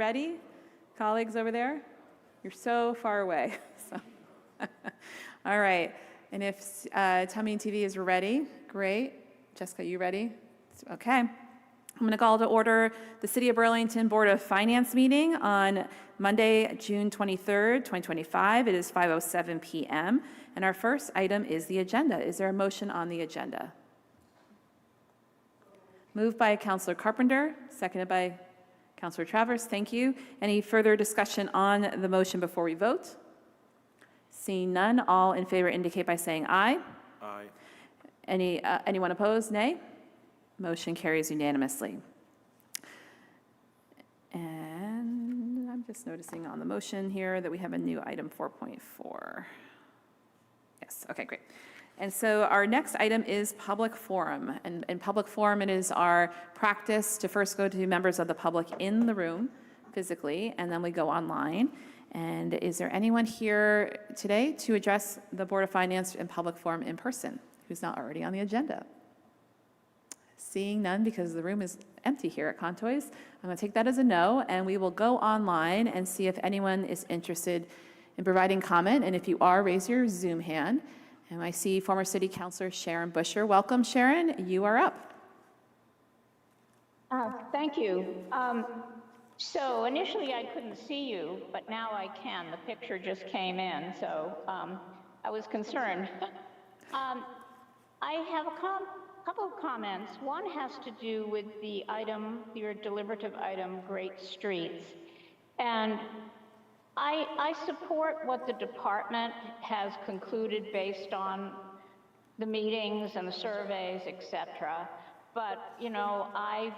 Ready? Colleagues over there? You're so far away. So. All right. And if Town Meeting TV is ready, great. Jessica, you ready? Okay. I'm going to call to order the City of Burlington Board of Finance meeting on Monday, June 23rd, 2025. It is 5:07 p.m. And our first item is the agenda. Is there a motion on the agenda? Moved by Councilor Carpenter, seconded by Councilor Travers. Thank you. Any further discussion on the motion before we vote? Seeing none, all in favor indicate by saying aye. Aye. Anyone opposed? Nay. Motion carries unanimously. And I'm just noticing on the motion here that we have a new item 4.4. Yes, okay, great. And so our next item is public forum. And in public forum, it is our practice to first go to members of the public in the room physically, and then we go online. And is there anyone here today to address the Board of Finance in public forum in person who's not already on the agenda? Seeing none, because the room is empty here at Contoys, I'm going to take that as a no, and we will go online and see if anyone is interested in providing comment. And if you are, raise your Zoom hand. And I see former City Councilor Sharon Busher. Welcome, Sharon. You are up. Thank you. So initially I couldn't see you, but now I can. The picture just came in, so I was concerned. I have a couple of comments. One has to do with the item, your deliberative item, Great Streets. And I support what the department has concluded based on the meetings and the surveys, et cetera. But, you know, I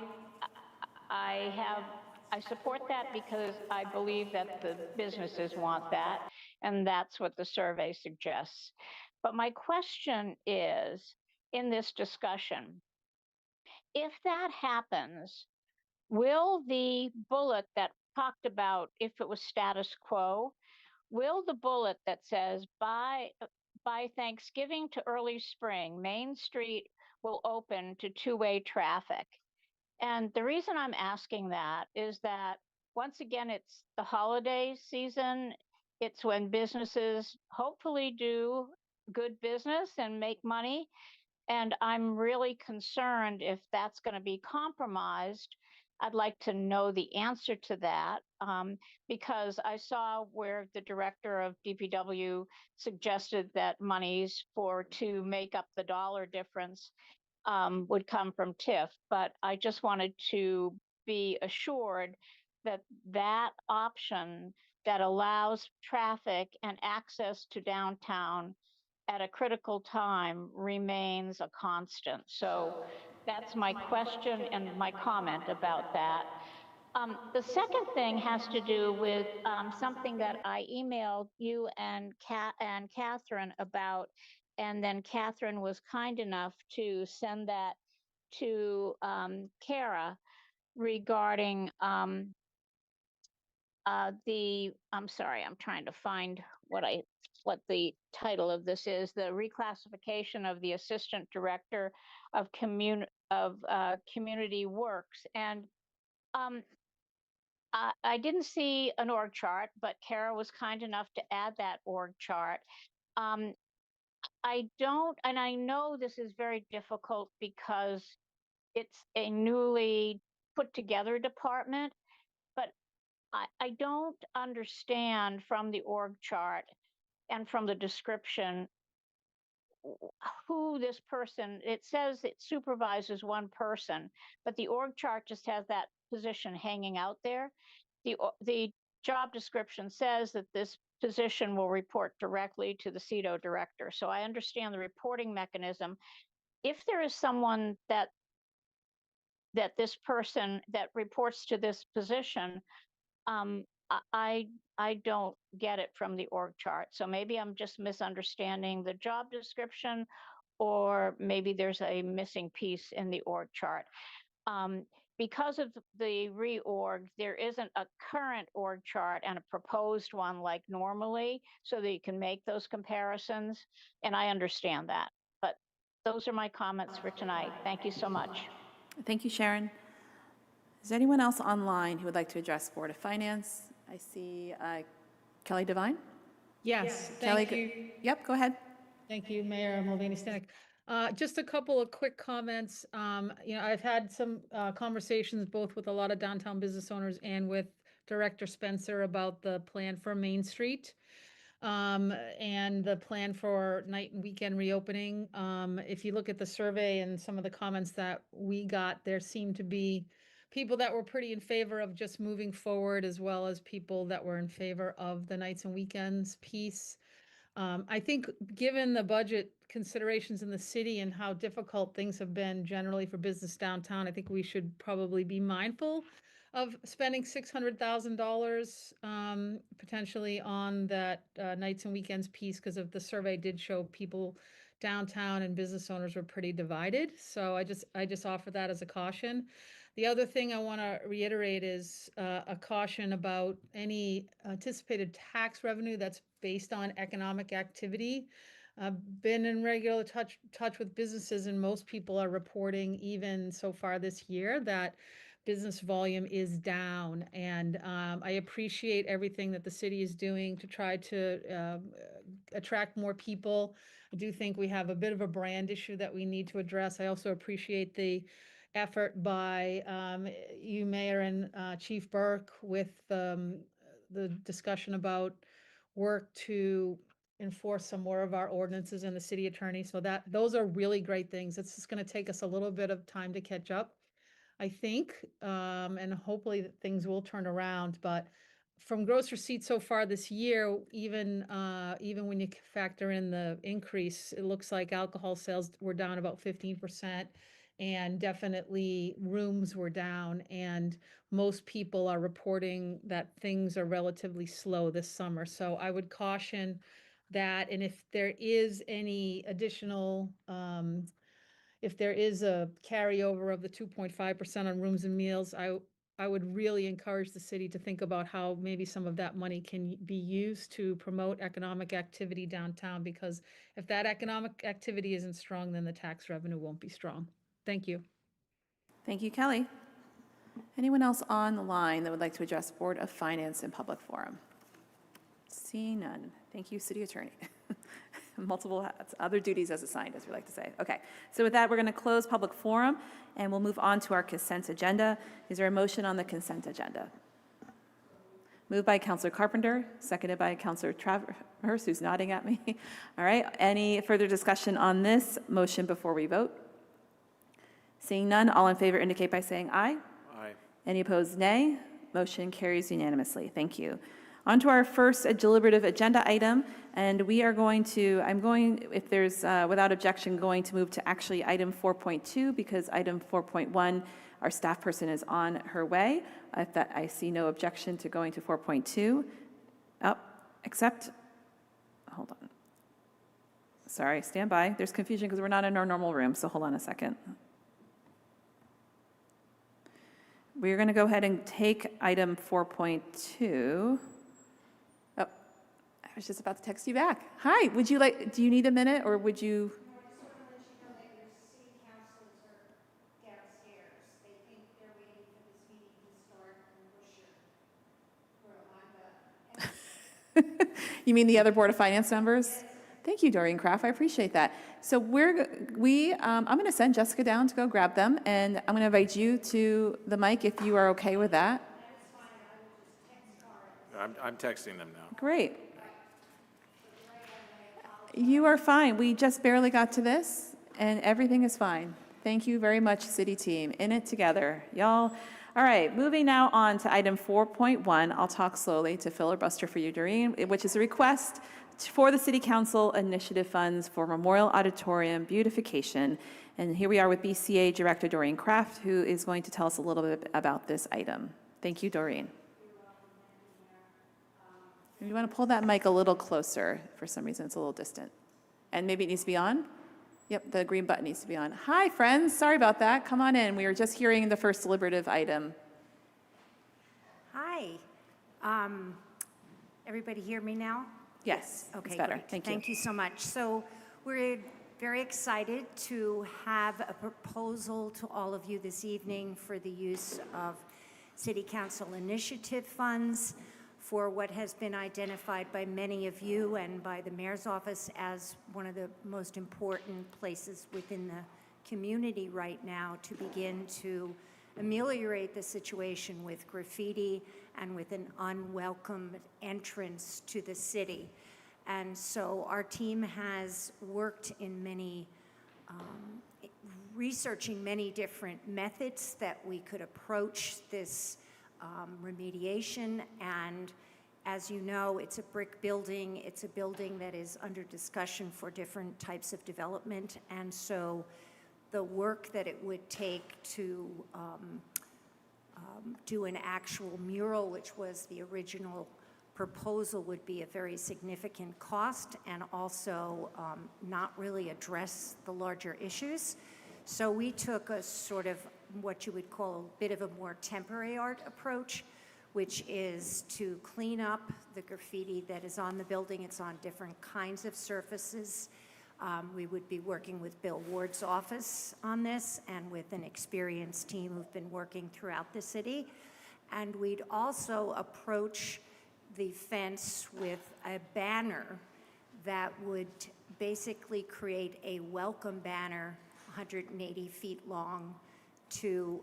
support that because I believe that the businesses want that, and that's what the survey suggests. But my question is, in this discussion, if that happens, will the bullet that talked about if it was status quo, will the bullet that says by Thanksgiving to early spring, Main Street will open to two-way traffic? And the reason I'm asking that is that, once again, it's the holiday season. It's when businesses hopefully do good business and make money. And I'm really concerned if that's going to be compromised. I'd like to know the answer to that, because I saw where the director of DPW suggested that monies to make up the dollar difference would come from TIF. But I just wanted to be assured that that option that allows traffic and access to downtown at a critical time remains a constant. So that's my question and my comment about that. The second thing has to do with something that I emailed you and Catherine about, and then Catherine was kind enough to send that to Kara regarding I'm sorry, I'm trying to find what the title of this is, the reclassification of the Assistant Director of Community Works. And I didn't see an org chart, but Kara was kind enough to add that org chart. I know this is very difficult because it's a newly put together department, but I don't understand from the org chart and from the description who this person, it says it supervises one person, but the org chart just has that position hanging out there. The job description says that this position will report directly to the CEDO director. So I understand the reporting mechanism. If there is someone that this person that reports to this position, I don't get it from the org chart. So maybe I'm just misunderstanding the job description, or maybe there's a missing piece in the org chart. Because of the reorg, there isn't a current org chart and a proposed one like normally, so that you can make those comparisons. And I understand that. But those are my comments for tonight. Thank you so much. Thank you, Sharon. Is there anyone else online who would like to address Board of Finance? I see Kelly Devine. Yes, Kelly, thank you. Yep, go ahead. Thank you, Mayor Mulvaney Stanek. Just a couple of quick comments. I've had some conversations both with a lot of downtown business owners and with Director Spencer about the plan for Main Street and the plan for night and weekend reopening. If you look at the survey and some of the comments that we got, there seemed to be people that were pretty in favor of just moving forward, as well as people that were in favor of the nights and weekends piece. I think given the budget considerations in the city and how difficult things have been generally for business downtown, I think we should probably be mindful of spending $600,000 potentially on that nights and weekends piece, because of the survey did show people downtown and business owners were pretty divided. So I just offer that as a caution. The other thing I want to reiterate is a caution about any anticipated tax revenue that's based on economic activity. I've been in regular touch with businesses, and most people are reporting, even so far this year, that business volume is down. And I appreciate everything that the city is doing to try to attract more people. I do think we have a bit of a brand issue that we need to address. I also appreciate the effort by you, Mayor, and Chief Burke with the discussion about work to enforce some more of our ordinances and the city attorney. So those are really great things. It's just going to take us a little bit of time to catch up, I think, and hopefully things will turn around. But from gross receipts so far this year, even when you factor in the increase, it looks like alcohol sales were down about 15%. And definitely rooms were down, and most people are reporting that things are relatively slow this summer. So I would caution that, and if there is any additional, if there is a carryover of the 2.5% on rooms and meals, I would really encourage the city to think about how maybe some of that money can be used to promote economic activity downtown, because if that economic activity isn't strong, then the tax revenue won't be strong. Thank you. Thank you, Kelly. Anyone else on the line that would like to address Board of Finance in public forum? See none. Thank you, City Attorney. Multiple hats, other duties as assigned, as we like to say. Okay, so with that, we're going to close public forum, and we'll move on to our consent agenda. Is there a motion on the consent agenda? Moved by Councilor Carpenter, seconded by Councilor Travers, who's nodding at me. All right, any further discussion on this motion before we vote? Seeing none, all in favor indicate by saying aye. Aye. Any opposed, nay. Motion carries unanimously. Thank you. On to our first deliberative agenda item, and we are going to, if there's, without objection, going to move to actually item 4.2, because item 4.1, our staff person is on her way. I see no objection to going to 4.2. Except, hold on. Sorry, stand by. There's confusion because we're not in our normal room, so hold on a second. We're going to go ahead and take item 4.2. Oh, I was just about to text you back. Hi, would you like, do you need a minute, or would you? No, I just want to let you know that your city councilors are downstairs. They think they're waiting for this meeting to start and we're on the. You mean the other Board of Finance members? Yes. Thank you, Doreen Kraft. I appreciate that. So I'm going to send Jessica down to go grab them, and I'm going to invite you to the mic if you are okay with that. That's fine. I will just text Laura. I'm texting them now. Great. You are fine. We just barely got to this, and everything is fine. Thank you very much, city team. In it together, y'all. All right, moving now on to item 4.1. I'll talk slowly to filibuster for you, Doreen, which is a request for the City Council initiative funds for Memorial Auditorium Beautification. And here we are with BCA Director Doreen Kraft, who is going to tell us a little bit about this item. Thank you, Doreen. You want to pull that mic a little closer. For some reason, it's a little distant. And maybe it needs to be on? Yep, the green button needs to be on. Hi, friends. Sorry about that. Come on in. We were just hearing the first deliberative item. Hi. Everybody hear me now? Yes, Okay, it's better. great. Thank you. Thank you so much. So we're very excited to have a proposal to all of you this evening for the use of city council initiative funds for what has been identified by many of you and by the mayor's office as one of the most important places within the community right now to begin to ameliorate the situation with graffiti and with an unwelcome entrance to the city. And so our team has worked in researching many different methods that we could approach this remediation. And as you know, it's a brick building. It's a building that is under discussion for different types of development. And so the work that it would take to do an actual mural, which was the original proposal, would be a very significant cost and also not really address the larger issues. So we took a sort of what you would call a bit of a more temporary art approach, which is to clean up the graffiti that is on the building. It's on different kinds of surfaces. We would be working with Bill Ward's office on this and with an experienced team who've been working throughout the city. And we'd also approach the fence with a banner that would basically create a welcome banner 180 feet long to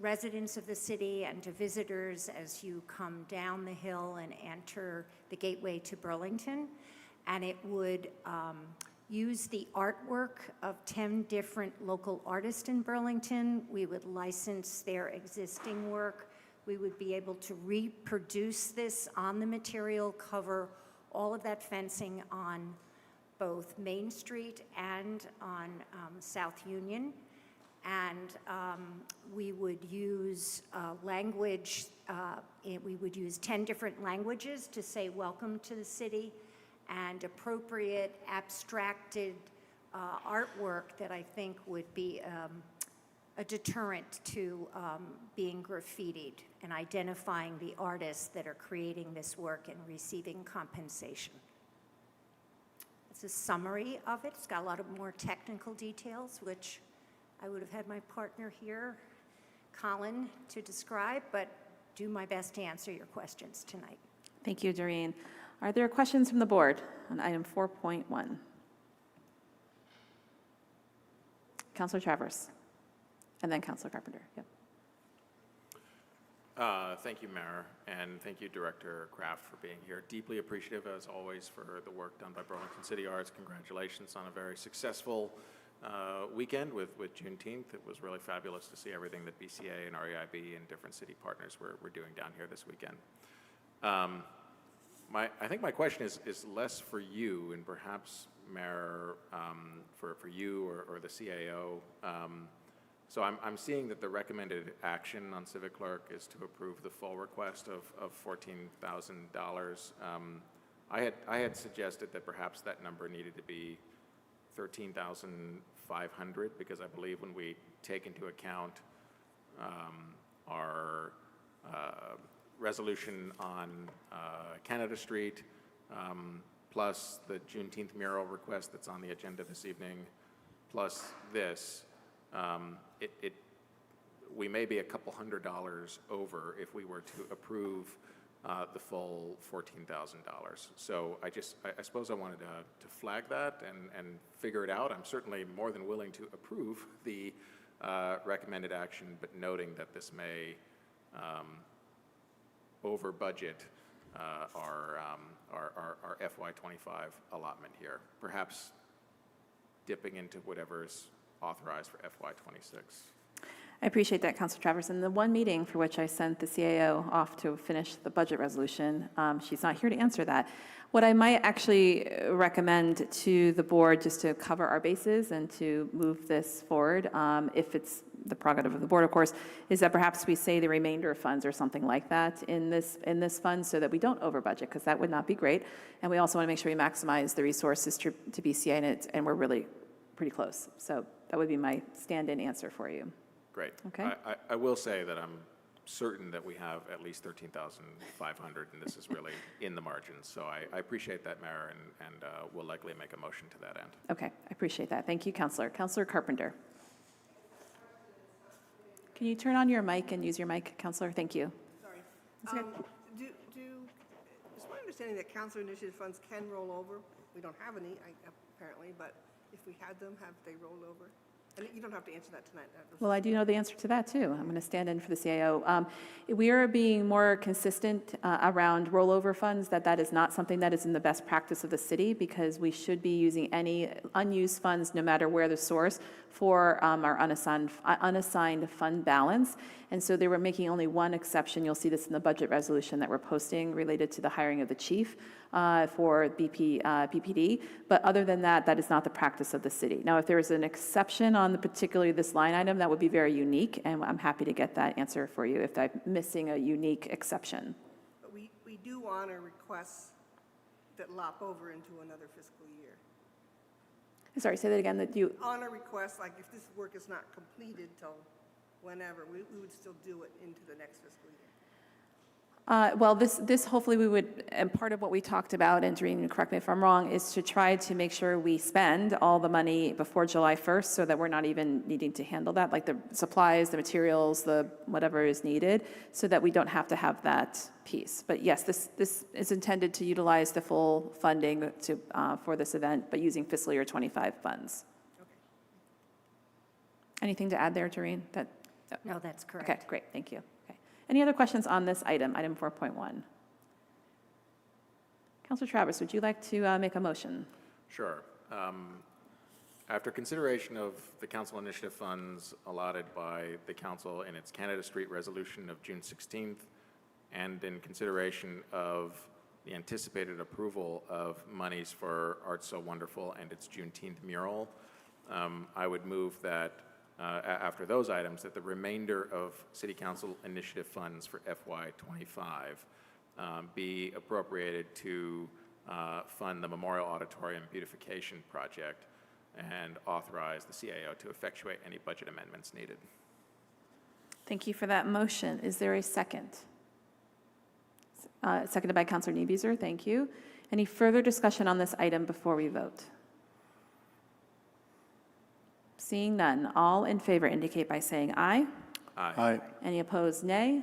residents of the city and to visitors as you come down the hill and enter the gateway to Burlington. And it would use the artwork of 10 different local artists in Burlington. We would license their existing work. We would be able to reproduce this on the material, cover all of that fencing on both Main Street and on South Union. And we would use language, we would use 10 different languages to say welcome to the city, and appropriate abstracted artwork that I think would be a deterrent to being graffitied and identifying the artists that are creating this work and receiving compensation. It's a summary of it. It's got a lot of more technical details, which I would have had my partner here, Colin, to describe, but do my best to answer your questions tonight. Thank you, Doreen. Are there questions from the board on item 4.1? Councilor Travers, and then Councilor Carpenter. Yep. Thank you, Mayor, and thank you, Director Kraft, for being here. Deeply appreciative, as always, for the work done by Burlington City Arts. Congratulations on a very successful weekend with Juneteenth. It was really fabulous to see everything that BCA and REIB and different city partners were doing down here this weekend. I think my question is less for you and perhaps, Mayor, for you or the CAO. So I'm seeing that the recommended action on Civic Clerk is to approve the full request of $14,000. I had suggested that perhaps that number needed to be $13,500 because I believe when we take into account our resolution on Canada Street, plus the Juneteenth mural request that's on the agenda this evening, plus this, we may be a couple $100 over if we were to approve the full $14,000. So I suppose I wanted to flag that and figure it out. I'm certainly more than willing to approve the recommended action, but noting that this may over budget our FY25 allotment here, perhaps dipping into whatever's authorized for FY26. I appreciate that, Councilor Travers. And the one meeting for which I sent the CAO off to finish the budget resolution, she's not here to answer that. What I might actually recommend to the board, just to cover our bases and to move this forward, if it's the prerogative of the board, of course, is that perhaps we say the remainder of funds or something like that in this fund so that we don't over budget, because that would not be great. And we also want to make sure we maximize the resources to BCA, and we're really pretty close. So that would be my stand-in answer for you. Great. Okay. I will say that I'm certain that we have at least $13,500, and this is really in the margins. So I appreciate that, Mayor, and we'll likely make a motion to that end. Okay, I appreciate that. Thank you, Councilor. Councilor Carpenter. Can you turn on your mic and use your mic, Counselor? Thank you. Sorry. That's okay. It's my understanding that council initiative funds can roll over. We don't have any, apparently, but if we had them, have they rolled over? And you don't have to answer that tonight. Well, I do know the answer to that, too. I'm going to stand in for the CAO. We are being more consistent around rollover funds, that is not something that is in the best practice of the city, because we should be using any unused funds, no matter where the source, for our unassigned fund balance. And so they were making only one exception. You'll see this in the budget resolution that we're posting related to the hiring of the chief for BPD. But other than that, that is not the practice of the city. Now, if there is an exception on particularly this line item, that would be very unique, and I'm happy to get that answer for you if I'm missing a unique exception. But we do honor requests that lop over into another fiscal year. Sorry, say that again, that you, Honor requests, like if this work is not completed till whenever, we would still do it into the next fiscal year. well, this hopefully we would, and part of what we talked about, and Doreen, correct me if I'm wrong, is to try to make sure we spend all the money before July 1st so that we're not even needing to handle that, like the supplies, the materials, the whatever is needed, so that we don't have to have that piece. But yes, this is intended to utilize the full funding to, for this event, but using fiscal year 25 funds. Okay. Anything to add there, Doreen? No, that's correct. Okay, great, thank you. Okay. Any other questions on this item, item 4.1? Councilor Travis, would you like to make a motion? Sure. After consideration of the council initiative funds allotted by the council in its Canada Street resolution of June 16th, and in consideration of the anticipated approval of monies for Art So Wonderful and its Juneteenth mural, I would move that after those items, that the remainder of City Council initiative funds for FY25 be appropriated to fund the Memorial Auditorium Beautification project and authorize the CAO to effectuate any budget amendments needed. Thank you for that motion. Is there a second? Seconded by Councilor Niebuhr, thank you. Any further discussion on this item before we vote? Seeing none, all in favor indicate by saying aye. Aye. Any opposed, nay.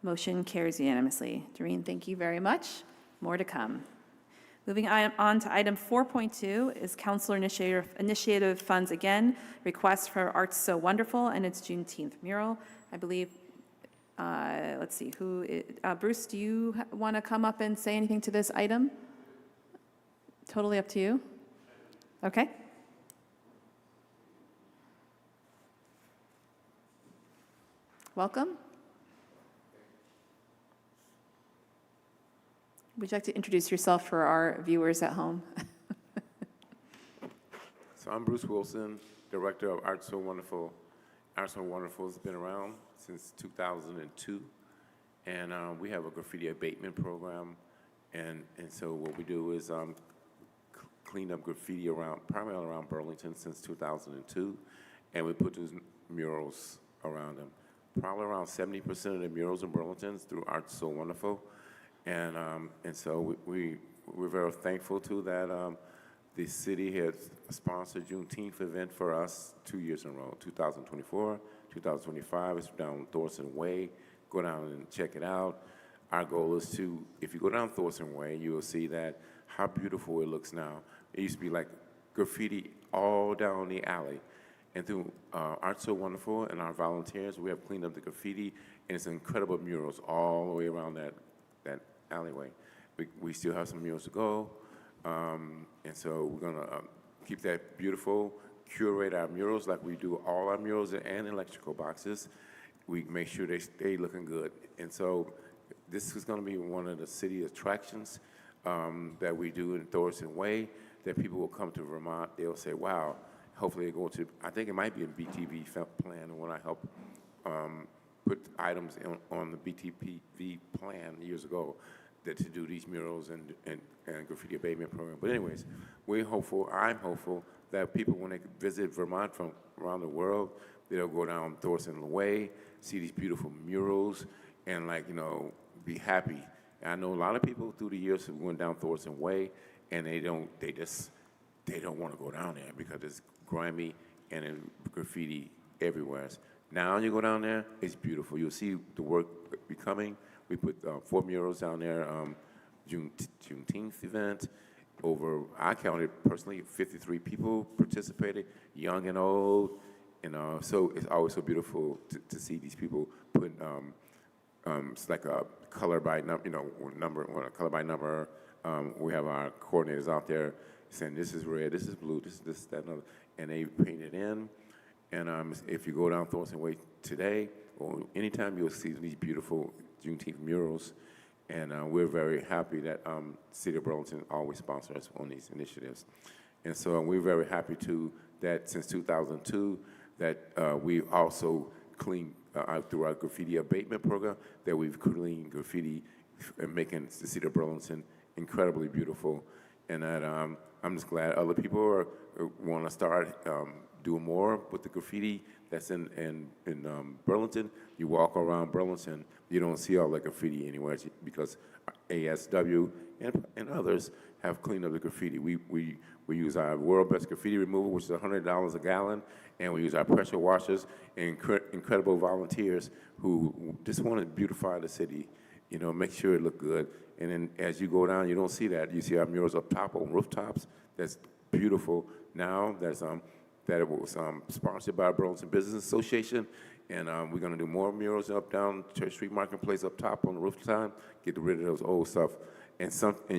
Motion carries unanimously. Doreen, thank you very much. More to come. Moving on to item 4.2 is Councilor Initiative Funds again, request for Art So Wonderful and its Juneteenth mural. I believe, let's see, Bruce, do you want to come up and say anything to this item? Totally up to you. Okay. Welcome. Would you like to introduce yourself for our viewers at home? So I'm Bruce Wilson, director of Art So Wonderful. Art So Wonderful has been around since 2002, and we have a graffiti abatement program. And so what we do is clean up graffiti primarily around Burlington since 2002, and we put those murals around them. Probably around 70% of the murals in Burlington is through Art So Wonderful. And so we're very thankful to that. The city has sponsored Juneteenth event for us 2 years in a row, 2024, 2025. It's down Thorson Way. Go down and check it out. Our goal is to, if you go down Thorson Way, you will see that how beautiful it looks now. It used to be like graffiti all down the alley. And through Art So Wonderful and our volunteers, we have cleaned up the graffiti, and it's incredible murals all the way around that alleyway. We still have some murals to go, and so we're gonna keep that beautiful, curate our murals like we do all our murals and electrical boxes. We make sure they stay looking good. And so this is gonna be one of the city attractions that we do in Thorson Way, that people will come to Vermont, they'll say, wow, hopefully they go to, I think it might be a BTV plan when I help put items on the BTV plan years ago that to do these murals and graffiti abatement program. But anyways, I'm hopeful that people, when they visit Vermont from around the world, they'll go down Thorson Way, see these beautiful murals, and be happy. And I know a lot of people through the years have gone down Thorson Way, and they don't want to go down there because it's grimy and graffiti everywhere. Now you go down there, it's beautiful. You'll see the work becoming. We put 4 murals down there, Juneteenth event. I counted personally 53 people participated, young and old. And so it's always so beautiful to see these people put, it's like a color by number, color by number. We have our coordinators out there saying this is red, this is blue, this, that, and other. And they paint it in. And if you go down Thornton Way today, or anytime, you'll see these beautiful Juneteenth murals. And we're very happy that the City of Burlington always sponsors us on these initiatives. And so we're very happy, too, that since 2002, that we also clean, through our graffiti abatement program, that we've cleaned graffiti and making the City of Burlington incredibly beautiful. And that I'm just glad other people want to start doing more with the graffiti that's in Burlington. You walk around Burlington, you don't see all the graffiti anywhere because ASW and others have cleaned up the graffiti. We use our world best graffiti removal, which is $100 a gallon, and we use our pressure washers and incredible volunteers who just want to beautify the city, make sure it look good. And then as you go down, you don't see that. You see our murals up top on rooftops. That's beautiful. Now that it was sponsored by Burlington Business Association, and we're going to do more murals down Church Street Marketplace up top on the rooftop, get rid of those old stuff. And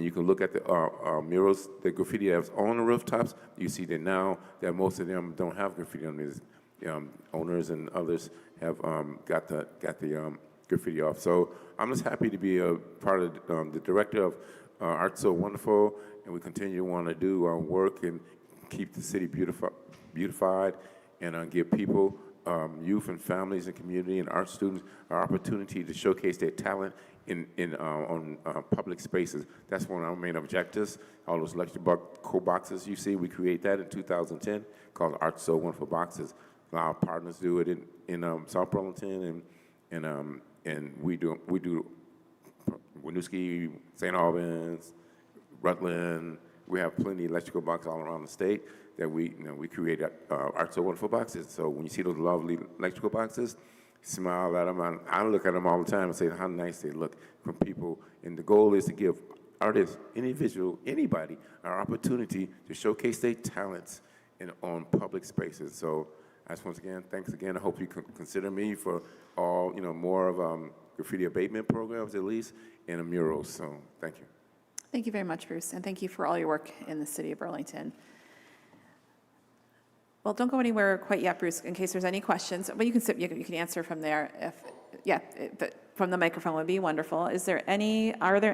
you can look at the murals, the graffiti that's on the rooftops. You see that now that most of them don't have graffiti on these. Owners and others have got the graffiti off. So I'm just happy to be a part of the director of Art So Wonderful, and we continue to want to do our work and keep the city beautified and give people, youth and families and community and art students an opportunity to showcase their talent on public spaces. That's one of our main objectives. All those electrical boxes you see, we create that in 2010 called Art So Wonderful Boxes. Our partners do it in South Burlington and we do Winooski, St. Albans, Rutland. We have plenty of electrical boxes all around the state that we create Art So Wonderful boxes. So when you see those lovely electrical boxes, smile at them. I look at them all the time and say how nice they look from people. And the goal is to give artists, individual, anybody, an opportunity to showcase their talents on public spaces. So once again, thanks again. I hope you consider me for all, more of graffiti abatement programs at least, and a mural. So thank you. Thank you very much, Bruce, and thank you for all your work in the City of Burlington. Well, don't go anywhere quite yet, Bruce, in case there's any questions. But you can answer from there. But from the microphone would be wonderful. Are there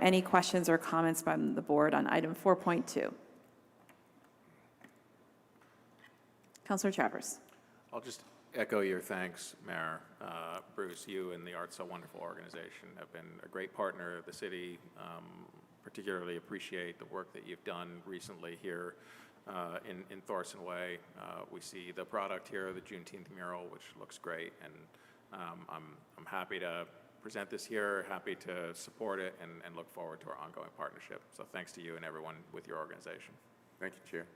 any questions or comments from the board on item 4.2? Councilor Travers. I'll just echo your thanks, Mayor. Bruce, you and the Art So Wonderful organization have been a great partner of the city. Particularly appreciate the work that you've done recently here in Thorson Way. We see the product here, the Juneteenth mural, which looks great, and I'm happy to present this here, happy to support it, and look forward to our ongoing partnership. So thanks to you and everyone with your organization. Thank you, Chair.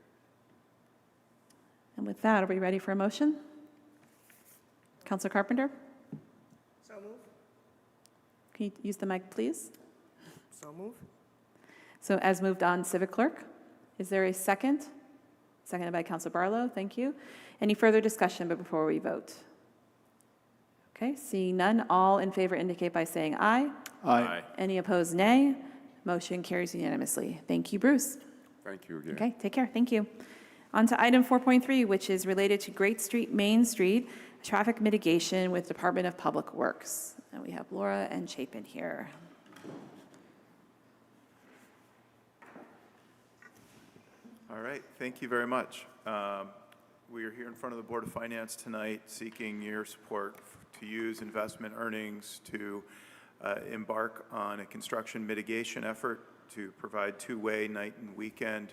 And with that, are we ready for a motion? Councilor Carpenter? So move. Can you use the mic, please? So move. So as moved on, Civic Clerk, is there a second? Seconded by Councilor Barlow, thank you. Any further discussion before we vote? Okay, seeing none, all in favor indicate by saying aye. Aye. Any opposed, nay. Motion carries unanimously. Thank you, Bruce. Thank you again. Okay, take care, thank you. On to item 4.3, which is related to Great Street, Main Street, traffic mitigation with Department of Public Works. And we have Laura and Chapin here. All right, thank you very much. We are here in front of the Board of Finance tonight seeking your support to use investment earnings to embark on a construction mitigation effort to provide two-way night and weekend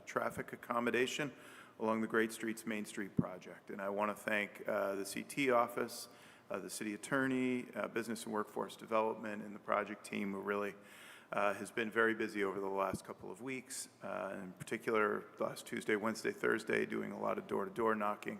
traffic accommodation along the Great Streets Main Street project. And I want to thank the CT office, the city attorney, business and workforce development, and the project team who really has been very busy over the last couple of weeks, in particular last Tuesday, Wednesday, Thursday, doing a lot of door-to-door knocking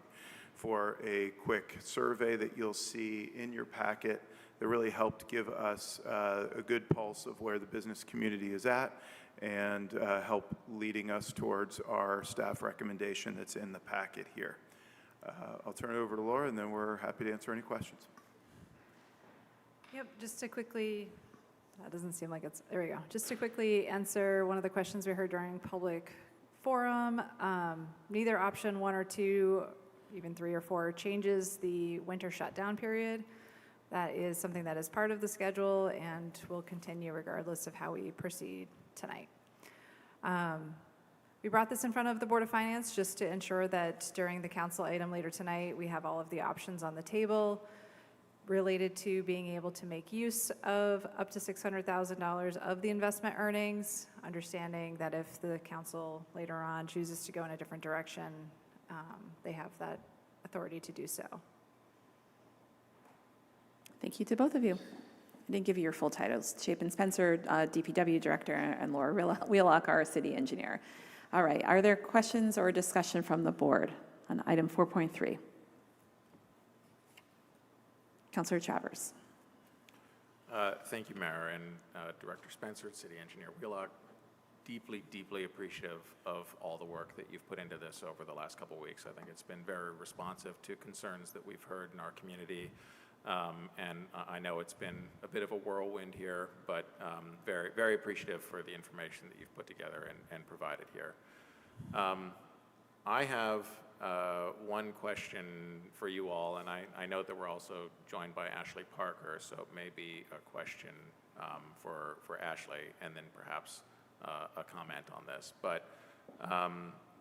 for a quick survey that you'll see in your packet that really helped give us a good pulse of where the business community is at and help leading us towards our staff recommendation that's in the packet here. I'll turn it over to Laura, and then we're happy to answer any questions. Yep, just to quickly, that doesn't seem like it's, there we go. Just to quickly answer one of the questions we heard during public forum, neither option 1 or 2, even 3 or 4, changes the winter shutdown period. That is something that is part of the schedule and will continue regardless of how we proceed tonight. We brought this in front of the Board of Finance just to ensure that during the council item later tonight, we have all of the options on the table related to being able to make use of up to $600,000 of the investment earnings, understanding that if the council later on chooses to go in a different direction, they have that authority to do so. Thank you to both of you. I didn't give you your full titles. Chapin Spencer, DPW Director, and Laura Wheelock, our City Engineer. All right, are there questions or discussion from the board on item 4.3? Councilor Travers. Thank you, Mayor, and Director Spencer, City Engineer Wheelock. Deeply, deeply appreciative of all the work that you've put into this over the last couple of weeks. I think it's been very responsive to concerns that we've heard in our community. And I know it's been a bit of a whirlwind here, but very, very appreciative for the information that you've put together and provided here. I have one question for you all, and I know that we're also joined by Ashley Parker, so it may be a question for Ashley, and then perhaps a comment on this. But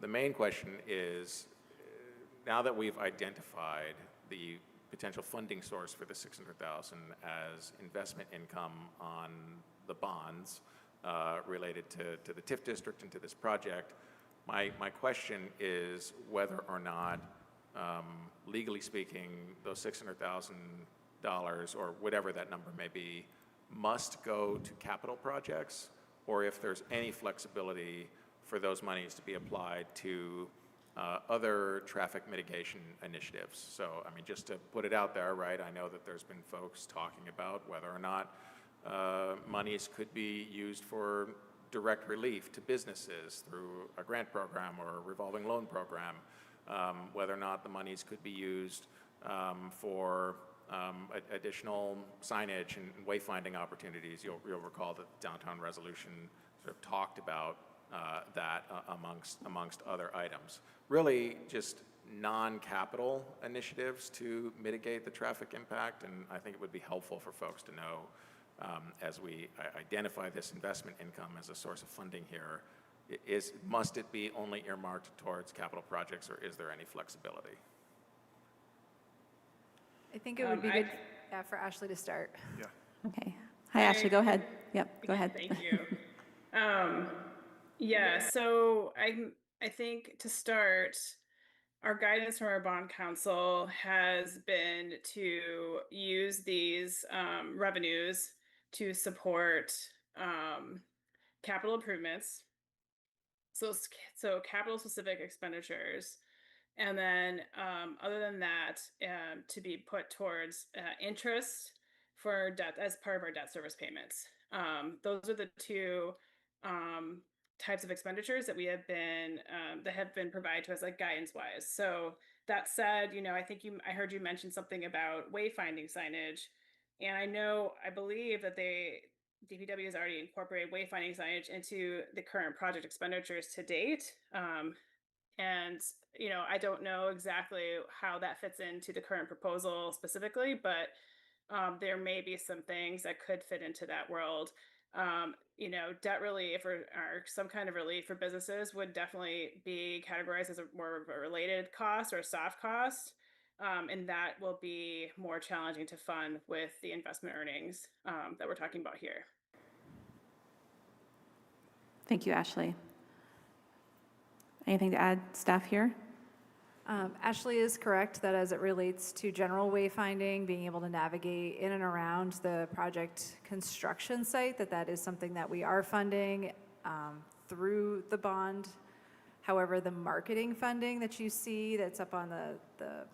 the main question is, now that we've identified the potential funding source for the $600,000 as investment income on the bonds related to the TIF district and to this project, my question is whether or not, legally speaking, those $600,000 or whatever that number may be must go to capital projects, or if there's any flexibility for those monies to be applied to other traffic mitigation initiatives. So, I mean, just to put it out there, right, I know that there's been folks talking about whether or not monies could be used for direct relief to businesses through a grant program or a revolving loan program, whether or not the monies could be used for additional signage and wayfinding opportunities. You'll recall that the downtown resolution sort of talked about that amongst other items. Really just non-capital initiatives to mitigate the traffic impact, and I think it would be helpful for folks to know as we identify this investment income as a source of funding here, must it be only earmarked towards capital projects, or is there any flexibility? I think it would be good for Ashley to start. Yeah. Okay. Hi, Ashley, go ahead. Yep, go ahead. Thank you. Yeah, so I think to start, our guidance from our bond council has been to use these revenues to support capital improvements, so capital specific expenditures, and then other than that, to be put towards interest for debt as part of our debt service payments. Those are the two types of expenditures that we have been that have been provided to us, like guidance wise. So that said, you know, I heard you mention something about wayfinding signage, and I believe that DPW has already incorporated wayfinding signage into the current project expenditures to date. And you know, I don't know exactly how that fits into the current proposal specifically, but there may be some things that could fit into that world. You know, debt relief or some kind of relief for businesses would definitely be categorized as more of a related cost or a soft cost. And that will be more challenging to fund with the investment earnings that we're talking about here. Thank you, Ashley. Anything to add, staff here? Ashley is correct that as it relates to general wayfinding, being able to navigate in and around the project construction site, that is something that we are funding through the bond. However, the marketing funding that you see that's up on the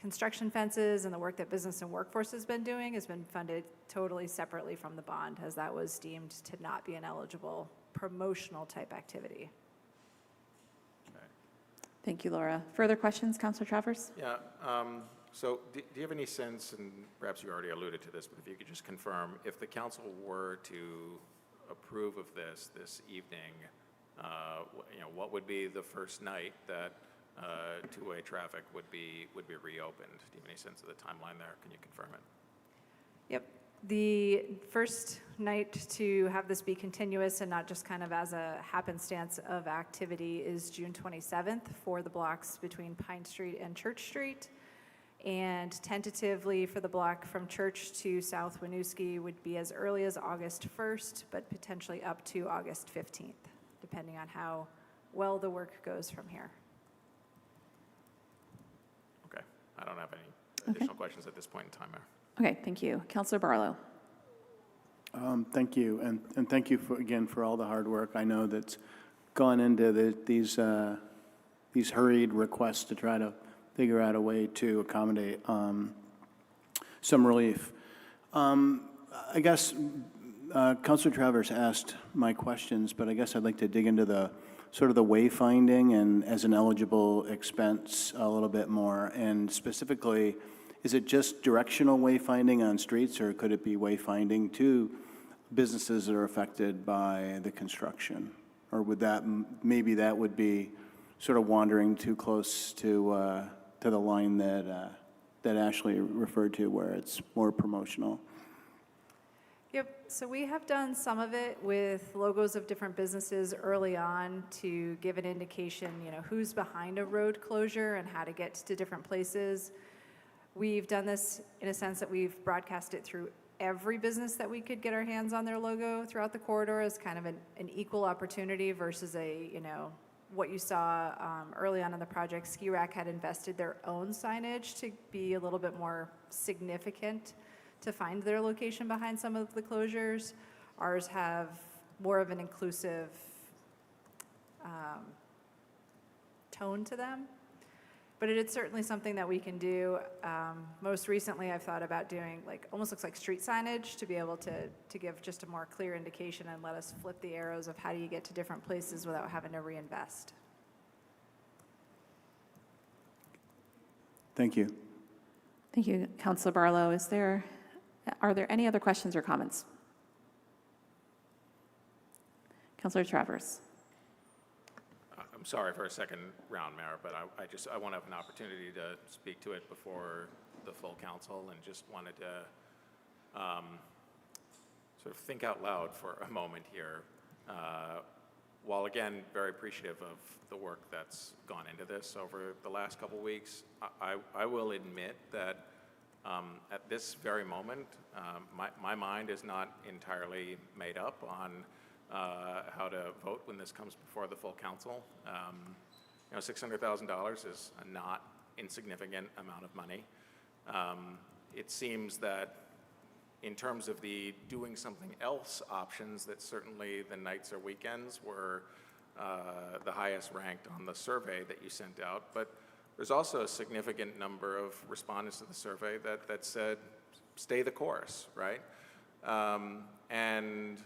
construction fences and the work that Business and Workforce has been doing has been funded totally separately from the bond, as that was deemed to not be an eligible promotional type activity. Thank you, Laura. Further questions, Councilor Travers? Yeah, so do you have any sense, and perhaps you already alluded to this, but if you could just confirm, if the council were to approve of this evening, what would be the first night that two-way traffic would be reopened? Do you have any sense of the timeline there? Can you confirm it? Yep. The first night to have this be continuous and not just kind of as a happenstance of activity is June 27th for the blocks between Pine Street and Church Street. And tentatively for the block from Church to South Winooski would be as early as August 1st, but potentially up to August 15th, depending on how well the work goes from here. Okay, I don't have any additional questions at this point in time, Mayor. Okay, thank you. Councilor Barlow. Thank you, and thank you again for all the hard work. I know that's gone into these hurried requests to try to figure out a way to accommodate some relief. I guess Councilor Travers asked my questions, but I guess I'd like to dig into the sort of the wayfinding and as an eligible expense a little bit more, and specifically, is it just directional wayfinding on streets, or could it be wayfinding to businesses that are affected by the construction? Or would that, maybe that would be sort of wandering too close to the line that Ashley referred to, where it's more promotional? Yep, so we have done some of it with logos of different businesses early on to give an indication, who's behind a road closure and how to get to different places. We've done this in a sense that we've broadcast it through every business that we could get our hands on their logo throughout the corridor as kind of an equal opportunity versus what you saw early on in the project. Ski Rack had invested their own signage to be a little bit more significant to find their location behind some of the closures. Ours have more of an inclusive tone to them. But it is certainly something that we can do. Most recently, I've thought about doing almost looks like street signage to be able to give just a more clear indication and let us flip the arrows of how do you get to different places without having to reinvest. Thank you. Thank you, Councilor Barlow. Are there any other questions or comments? Councilor Travers. I'm sorry for a second round, Mayor, but I want to have an opportunity to speak to it before the full council, and just wanted to sort of think out loud for a moment here. While again, very appreciative of the work that's gone into this over the last couple weeks, I will admit that at this very moment, my mind is not entirely made up on how to vote when this comes before the full council. $600,000 is a not insignificant amount of money. It seems that in terms of the doing something else options, that certainly the nights or weekends were the highest ranked on the survey that you sent out. But there's also a significant number of respondents to the survey that said, stay the course, right? And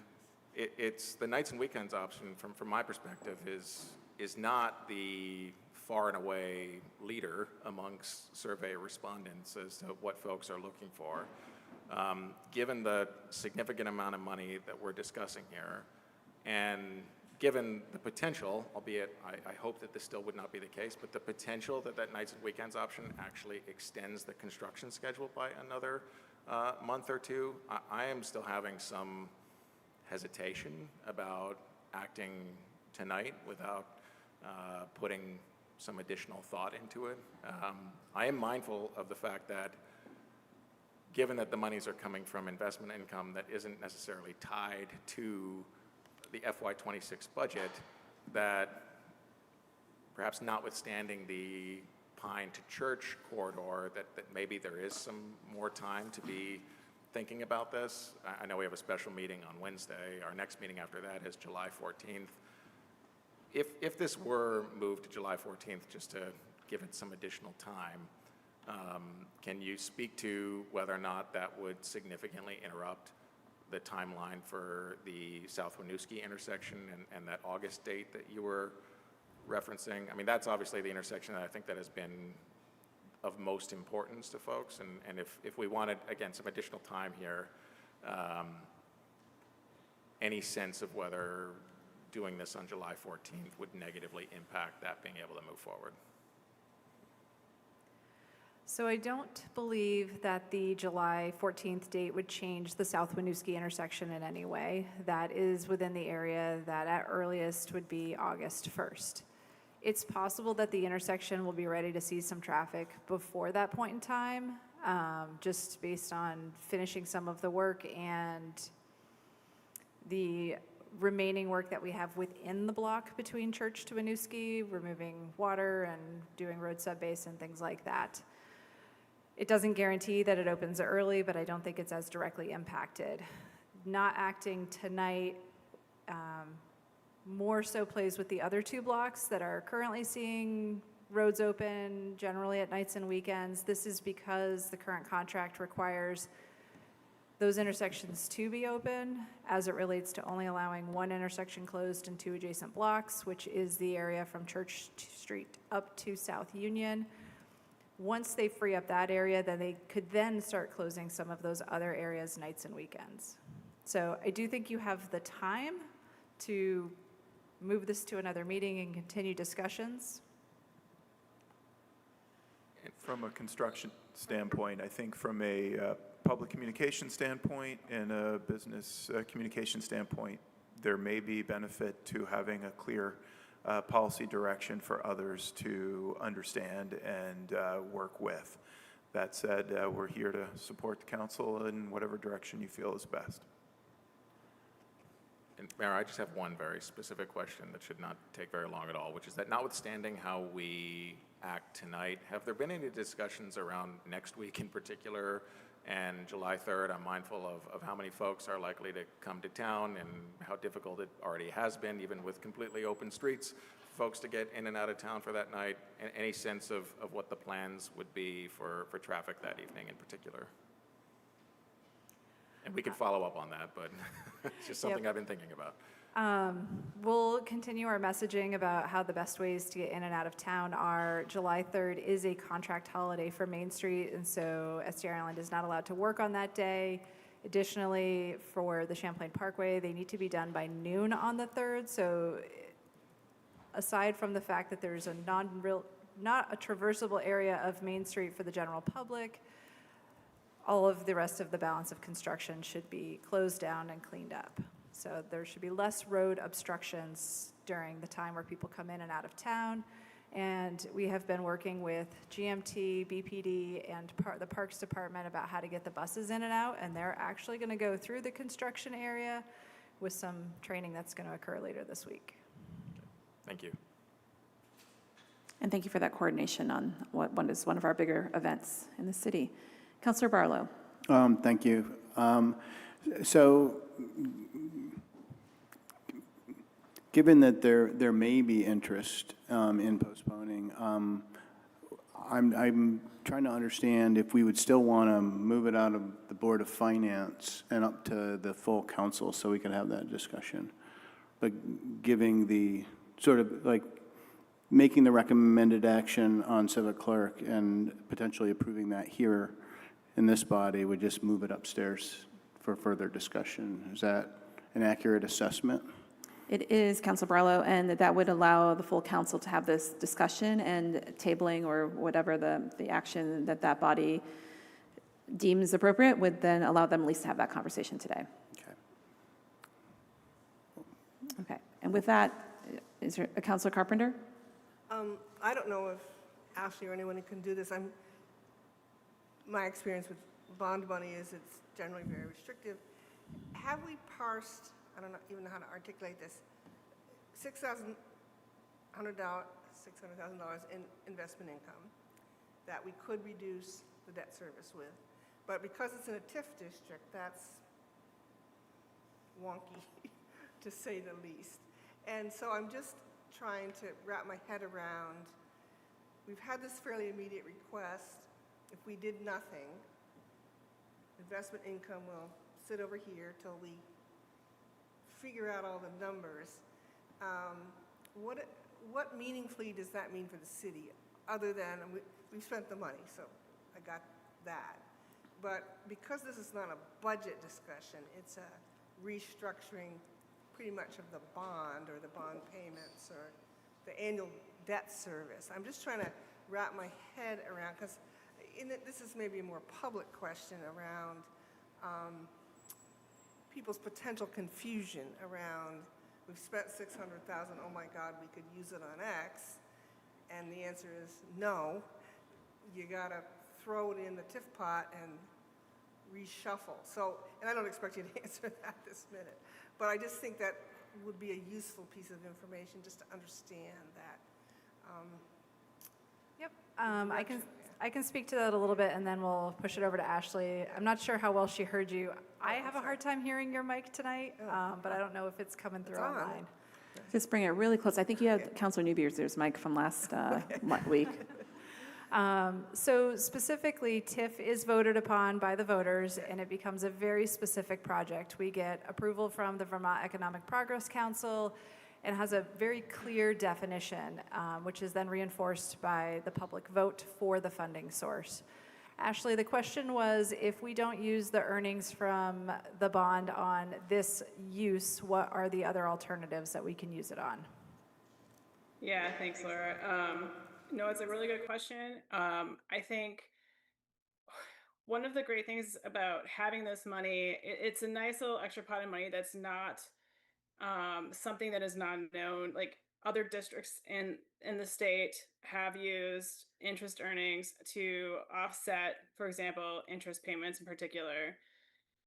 it's the nights and weekends option from my perspective is not the far and away leader amongst survey respondents as to what folks are looking for. Given the significant amount of money that we're discussing here, and given the potential, albeit I hope that this still would not be the case, but the potential that nights and weekends option actually extends the construction schedule by another month or two, I am still having some hesitation about acting tonight without putting some additional thought into it. I am mindful of the fact that given that the monies are coming from investment income that isn't necessarily tied to the FY26 budget, that perhaps notwithstanding the Pine to Church corridor, that maybe there is some more time to be thinking about this. I know we have a special meeting on Wednesday. Our next meeting after that is July 14th. If this were moved to July 14th, just to give it some additional time, Can you speak to whether or not that would significantly interrupt the timeline for the South Winooski intersection and that August date that you were referencing? I mean, that's obviously the intersection that I think that has been of most importance to folks. And if we wanted, again, some additional time here, any sense of whether doing this on July 14th would negatively impact that being able to move forward? So I don't believe that the July 14th date would change the South Winooski intersection in any way. That is within the area that at earliest would be August 1st. It's possible that the intersection will be ready to see some traffic before that point in time, just based on finishing some of the work and the remaining work that we have within the block between Church to Winooski, removing water and doing road subbase and things like that. It doesn't guarantee that it opens early, but I don't think it's as directly impacted. Not acting tonight more so plays with the other two blocks that are currently seeing roads open generally at nights and weekends. This is because the current contract requires those intersections to be open as it relates to only allowing one intersection closed and two adjacent blocks, which is the area from Church Street up to South Union. Once they free up that area, then they could then start closing some of those other areas nights and weekends. So I do think you have the time to move this to another meeting and continue discussions. From a construction standpoint, I think from a public communication standpoint and a business communication standpoint, there may be benefit to having a clear policy direction for others to understand and work with. That said, we're here to support the council in whatever direction you feel is best. And Mayor, I just have one very specific question that should not take very long at all, which is that notwithstanding how we act tonight, have there been any discussions around next week in particular and July 3rd? I'm mindful of how many folks are likely to come to town and how difficult it already has been, even with completely open streets, for folks to get in and out of town for that night. Any sense of what the plans would be for traffic that evening in particular? And we could follow up on that, but it's just something I've been thinking about. We'll continue our messaging about how the best ways to get in and out of town are. July 3rd is a contract holiday for Main Street, and so SDR Island is not allowed to work on that day. Additionally, for the Champlain Parkway, they need to be done by noon on the 3rd. So aside from the fact that there's a not a traversable area of Main Street for the general public, all of the rest of the balance of construction should be closed down and cleaned up. So there should be less road obstructions during the time where people come in and out of town. And we have been working with GMT, BPD, and the Parks Department about how to get the buses in and out. And they're actually going to go through the construction area with some training that's going to occur later this week. Thank you. And thank you for that coordination on what is one of our bigger events in the city. Councilor Barlow. Thank you. So, given that there may be interest in postponing, I'm trying to understand if we would still want to move it out of the Board of Finance and up to the full council so we can have that discussion. But giving the sort of like making the recommended action on civic clerk and potentially approving that here in this body would just move it upstairs for further discussion. Is that an accurate assessment? It is, Councilor Barlow, and that would allow the full council to have this discussion, and tabling or whatever the action that body deems appropriate would then allow them at least to have that conversation today. Okay. Okay, and with that, is there a Councilor Carpenter? I don't know if Ashley or anyone can do this. My experience with bond money is it's generally very restrictive. Have we parsed, I don't even know how to articulate this, $600,000 in investment income that we could reduce the debt service with? But because it's in a TIF district, that's wonky, to say the least. And so I'm just trying to wrap my head around, we've had this fairly immediate request if we did nothing, investment income will sit over here till we figure out all the numbers. What meaningfully does that mean for the city, other than we've spent the money, so I got that. But because this is not a budget discussion, it's a restructuring pretty much of the bond or the bond payments or the annual debt service. I'm just trying to wrap my head around, because this is maybe a more public question around people's potential confusion around, we've spent $600,000, oh my God, we could use it on X, and the answer is no. You gotta throw it in the TIF pot and reshuffle. So, and I don't expect you to answer that this minute, but I just think that would be a useful piece of information just to understand that. Yep, I can speak to that a little bit, and then we'll push it over to Ashley. I'm not sure how well she heard you. I have a hard time hearing your mic tonight, but I don't know if it's coming through online. Just bring it really close. I think you had Councilor Newbeard's mic from last week. So specifically, TIF is voted upon by the voters, and it becomes a very specific project. We get approval from the Vermont Economic Progress Council, and has a very clear definition, which is then reinforced by the public vote for the funding source. Ashley, the question was, if we don't use the earnings from the bond on this use, what are the other alternatives that we can use it on? Yeah, thanks, Laura. No, it's a really good question. I think one of the great things about having this money, it's a nice little extra pot of money that's not something that is not known. Like other districts in the state have used interest earnings to offset, for example, interest payments in particular.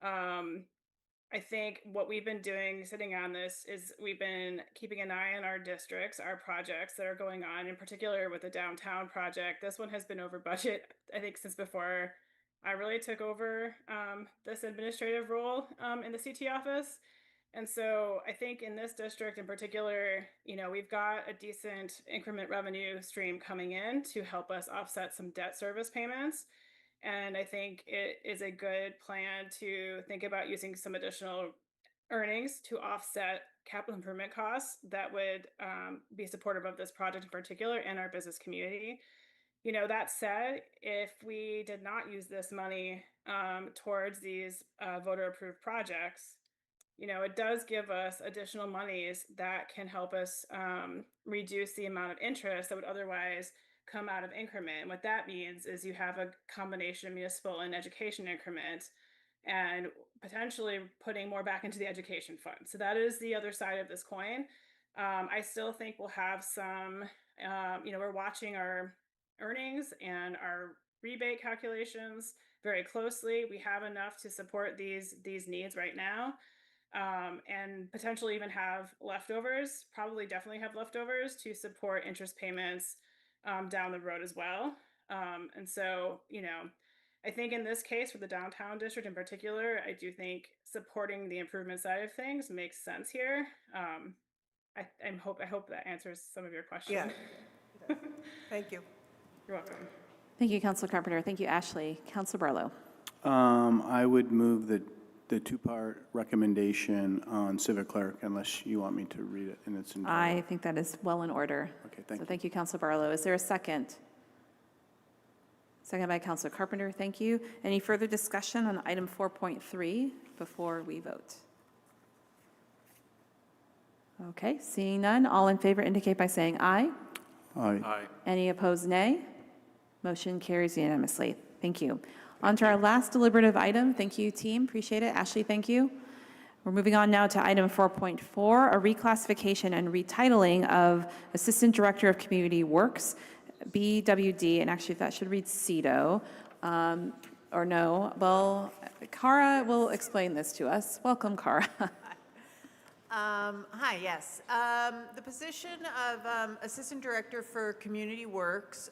I think what we've been doing sitting on this is we've been keeping an eye on our districts, our projects that are going on, in particular with the downtown project. This one has been over budget, I think, since before I really took over this administrative role in the CT office. And so I think in this district in particular, you know, we've got a decent increment revenue stream coming in to help us offset some debt service payments. And I think it is a good plan to think about using some additional earnings to offset capital improvement costs that would be supportive of this project in particular and our business community. You know, that said, if we did not use this money towards these voter approved projects, you know, it does give us additional monies that can help us reduce the amount of interest that would otherwise come out of increment. And what that means is you have a combination of municipal and education increment and potentially putting more back into the education fund. So that is the other side of this coin. I still think we'll have some, you know, we're watching our earnings and our rebate calculations very closely. We have enough to support these needs right now. And potentially even have leftovers, definitely have leftovers to support interest payments down the road as well. And so, you know, I think in this case for the downtown district in particular, I do think supporting the improvement side of things makes sense here. I hope that answers some of your questions. Yeah. Thank you. You're welcome. Thank you, Councilor Carpenter. Thank you, Ashley. Councilor Barlow. I would move the two-part recommendation on civic clerk, unless you want me to read it in its entirety. I think that is well in order. Okay, thank you. So thank you, Councilor Barlow. Is there a second? Second by Councilor Carpenter. Thank you. Any further discussion on item 4.3 before we vote? Okay, seeing none, all in favor indicate by saying aye. Aye. Aye. Any opposed, nay? Motion carries unanimously. Thank you. On to our last deliberative item. Thank you, team. Appreciate it. Ashley, thank you. We're moving on now to item 4.4, a reclassification and retitling of Assistant Director of Community Works, BWD, and actually that should read CEDO, or no. Well, Cara will explain this to us. Welcome, Cara. Hi, yes. The position of Assistant Director for Community Works,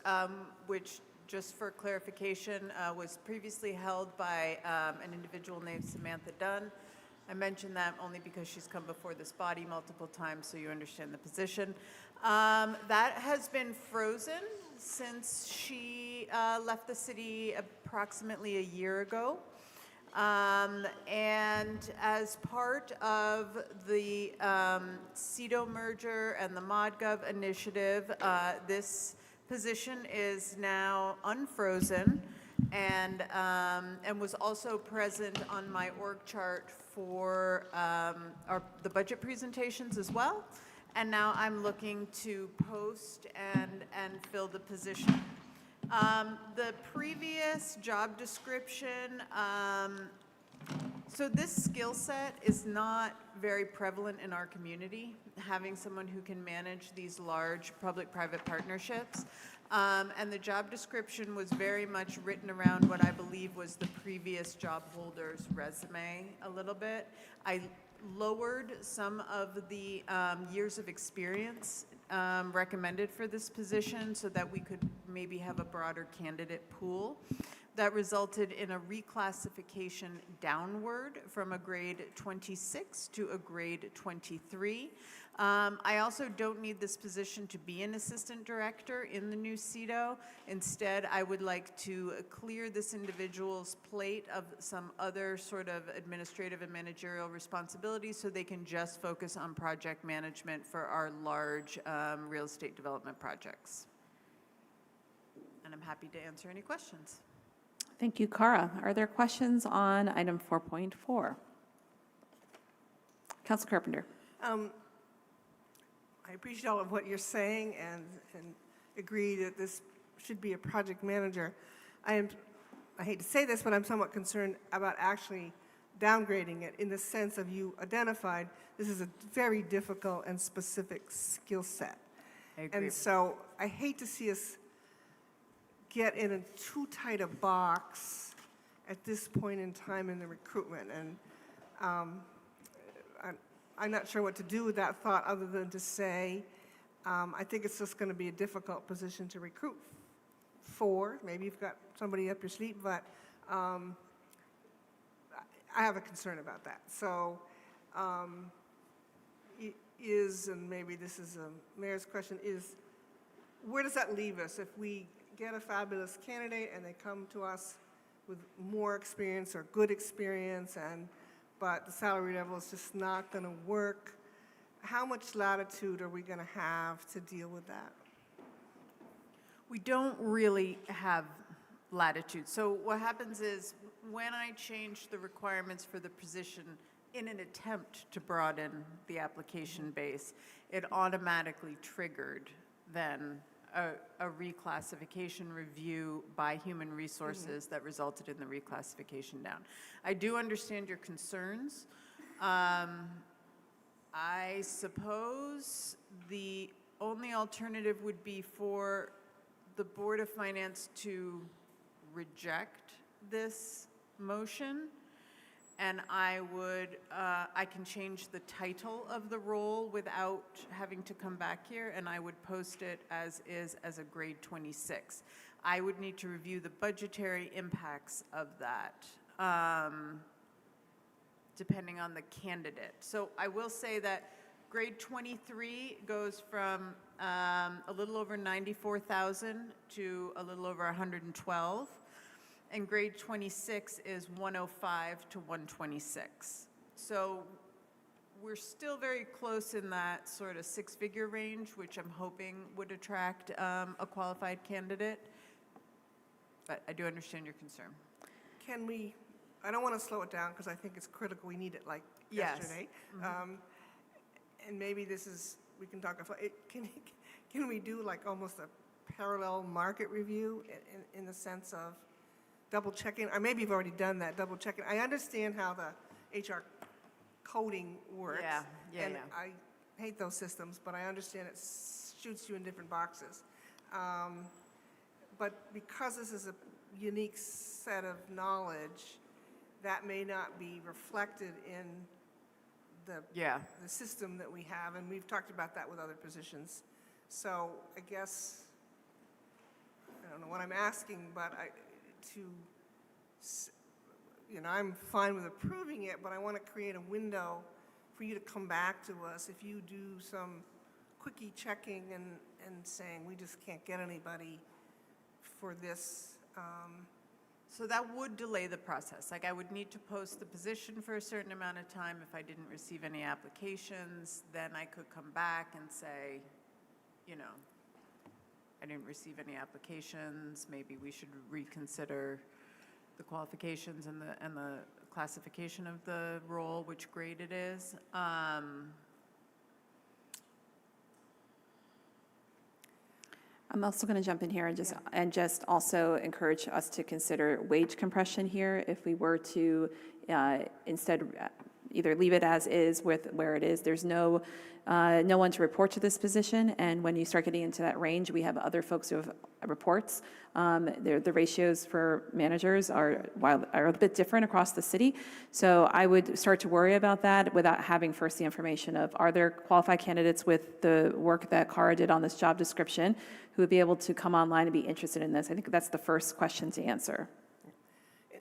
which, just for clarification, was previously held by an individual named Samantha Dunn. I mention that only because she's come before this body multiple times, so you understand the position. That has been frozen since she left the city approximately a year ago. And as part of the CEDO merger and the ModGov initiative, this position is now unfrozen and was also present on my org chart for the budget presentations as well. And now I'm looking to post and fill the position. The previous job description, so this skill set is not very prevalent in our community, having someone who can manage these large public-private partnerships. And the job description was very much written around what I believe was the previous job holder's resume a little bit. I lowered some of the years of experience recommended for this position so that we could maybe have a broader candidate pool. That resulted in a reclassification downward from a grade 26 to a grade 23. I also don't need this position to be an assistant director in the new CEDO. Instead, I would like to clear this individual's plate of some other sort of administrative and managerial responsibilities so they can just focus on project management for our large real estate development projects. And I'm happy to answer any questions. Thank you, Cara. Are there questions on item 4.4? Council Carpenter. I appreciate all of what you're saying and agree that this should be a project manager. I hate to say this, but I'm somewhat concerned about actually downgrading it in the sense of you identified this is a very difficult and specific skill set. I agree. And so I hate to see us get in a too tight a box at this point in time in the recruitment. And I'm not sure what to do with that thought other than to say, I think it's just going to be a difficult position to recruit for. Maybe you've got somebody up your sleeve, but I have a concern about that. So and maybe this is a mayor's question, is where does that leave us if we get a fabulous candidate and they come to us with more experience or good experience, but the salary level is just not going to work? How much latitude are we going to have to deal with that? We don't really have latitude. So what happens is when I change the requirements for the position in an attempt to broaden the application base, it automatically triggered then a reclassification review by human resources that resulted in the reclassification down. I do understand your concerns. I suppose the only alternative would be for the Board of Finance to reject this motion, and I can change the title of the role without having to come back here, and I would post it as is as a grade 26. I would need to review the budgetary impacts of that, depending on the candidate. So I will say that grade 23 goes from a little over 94,000 to a little over 112. And grade 26 is 105 to 126. So we're still very close in that sort of six-figure range, which I'm hoping would attract a qualified candidate. But I do understand your concern. Can we, I don't want to slow it down because I think it's critical. We need it like yesterday. Mm-hmm. And maybe this is, we can talk, can we do like almost a parallel market review in the sense of double checking, or maybe you've already done that, double checking. I understand how the HR coding works. And I hate those systems, but I understand it shoots you in different boxes. But because this is a unique set of knowledge, that may not be reflected in the system that we have, and we've talked about that with other positions. So I guess, I don't know what I'm asking, but I'm fine with approving it, but I want to create a window for you to come back to us if you do some quickie checking and saying, we just can't get anybody for this. So that would delay the process. Like, I would need to post the position for a certain amount of time. If I didn't receive any applications, then I could come back and say, you know, I didn't receive any applications, maybe we should reconsider the qualifications and the classification of the role, which grade it is. I'm also going to jump in here and just also encourage us to consider wage compression here. If we were to instead either leave it as is with where it is, there's no one to report to this position. And when you start getting into that range, we have other folks who have reports. The ratios for managers are a bit different across the city. So I would start to worry about that without having first the information of, are there qualified candidates with the work that Cara did on this job description who would be able to come online and be interested in this? I think that's the first question to answer.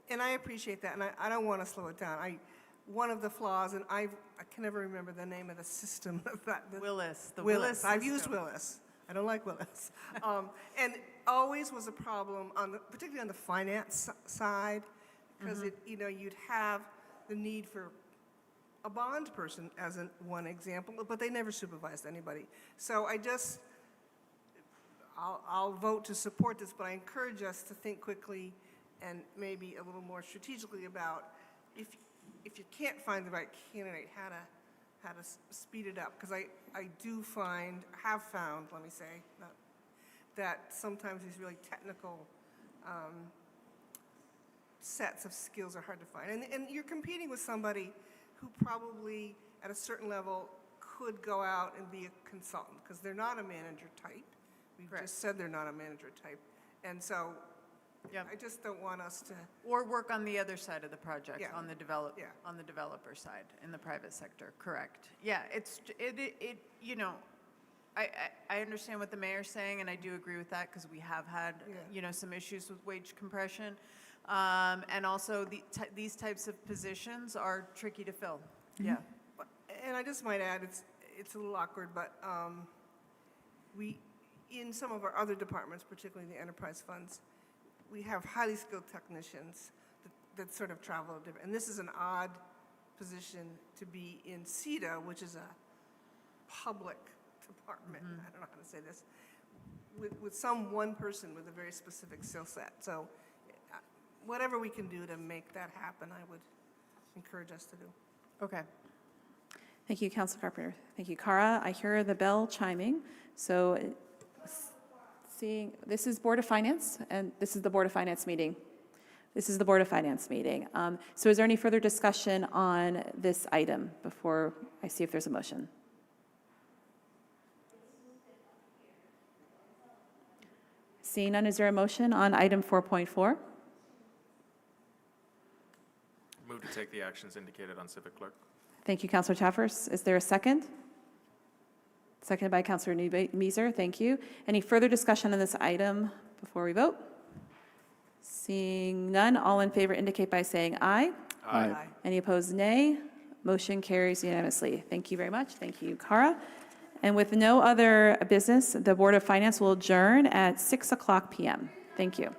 And I appreciate that, and I don't want to slow it down. One of the flaws, and I can never remember the name of the system of that. Willis, the Willis. I've used system. Willis. I don't like Willis. And always was a problem, particularly on the finance side, because you'd have the need for a bond person as one example, but they never supervised anybody. So I'll vote to support this, but I encourage us to think quickly and maybe a little more strategically about if you can't find the right candidate, how to speed it up. Because I have found, let me say, that sometimes these really technical sets of skills are hard to find. And you're competing with somebody who probably at a certain level could go out and be a consultant, because they're not a manager type. We've just said they're not a manager type. And so I just don't want us to. Or work on the other side of the project, on the Yeah. on the developer side in the private sector. Correct. Yeah, it you know, I understand what the mayor's saying, and I do agree with that, because we have had some issues with wage compression, and also these types of positions are tricky to fill. Mm-hmm. Yeah. And I just might add, it's a little awkward, but we, in some of our other departments, particularly the enterprise funds, we have highly skilled technicians that sort of travel different. And this is an odd position to be in CETA, which is a public department. I don't know how to say this. With one person with a very specific skill set. So whatever we can do to make that happen, I would encourage us to do. Okay. Thank you, Council Carpenter. Thank you, Cara. I hear the bell chiming. So this is Board of Finance, and this is the Board of Finance meeting. This is the Board of Finance meeting. So is there any further discussion on this item before I see if there's a motion? Seeing none, is there a motion on item 4.4? Move to take the actions indicated on Civic Clerk. Thank you, Councilor Chaffers. Is there a second? Seconded by Councilor Meiser. Thank you. Any further discussion on this item before we vote? Seeing none, all in favor indicate by saying aye. Aye. Any opposed, nay. Motion carries unanimously. Thank you very much. Thank you, Cara. And with no other business, the Board of Finance will adjourn at 6:00 p.m. Thank you.